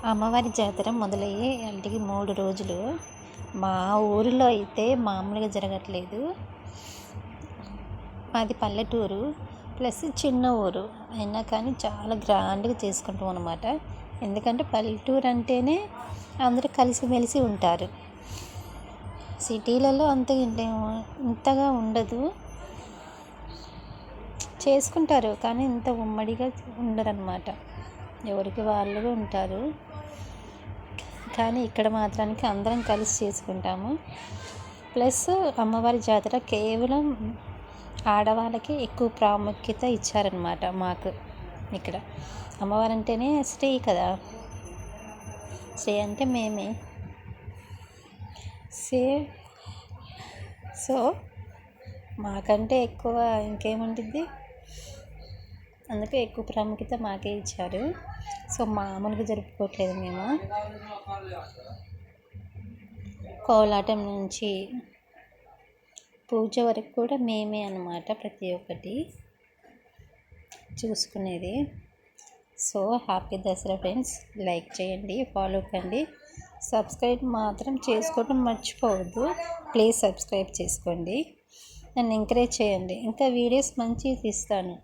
అమ్మవారి జాతర మొదలయ్యి ఇంటికి 3 రోజులు. మా ఊరిలో అయితే మామూలుగా జరగట్లేదు. మాది పల్లెటూరు ప్లస్ చిన్న ఊరు అయినా కానీ చాలా గ్రాండ్గా చేసుకుంటాం అన్నమాట. ఎందుకంటే పల్లెటూరు అంటేనే అందరూ కలిసిమెలిసి ఉంటారు. సిటీలలో ఇంతగా ఉండదు, చేసుకుంటారు కానీ ఇంత ఉమ్మడిగా ఉండరన్నమాట. ఎవరికి వాళ్ళుగా ఉంటారు. కానీ ఇక్కడ మాత్రానికి అందరం కలిసి చేసుకుంటాము. ప్లస్ అమ్మవారి జాతర కేవలం ఆడవాళ్ళకి ఎక్కువ ప్రాముఖ్యత ఇచ్చారనమాట. మాకు ఇక్కడ అమ్మవారు అంటేనే స్త్రీ కదా, స్త్రీ అంటే మేమే. సో మాకంటే ఎక్కువ ఇంకేముంటుంది, అందుకే ఎక్కువ ప్రాముఖ్యత మాకే ఇచ్చారు. సో మామూలుగా జరుపుకోవట్లేదు మేము. కోలాటం నుంచి పూజ వరకు కూడా మేమే అన్నమాట, ప్రతి ఒక్కటి చూసుకునేది. So happy Dasara friends. Like చేయండి, ఫాలో కండి, సబ్స్క్రైబ్ మాత్రం చేసుకోవడం మర్చిపోవద్దు. ప్లీజ్ సబ్స్క్రైబ్ చేసుకోండి, నన్ను ఎంకరేజ్ చేయండి. ఇంకా వీడియోస్ మంచివి తీస్తాను.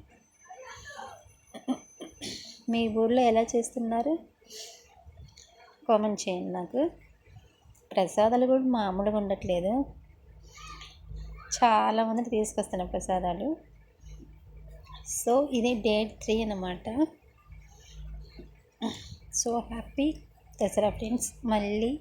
మీ ఊళ్ళో ఎలా చేస్తున్నారు కామెంట్ చేయండి నాకు. ప్రసాదాలు కూడా మామూలుగా ఉండట్లేదు, చాలామందికి తీసుకొస్తాను ప్రసాదాలు. సో ఇది డే 3 అన్నమాట. So happy Dasara friends. మళ్ళీ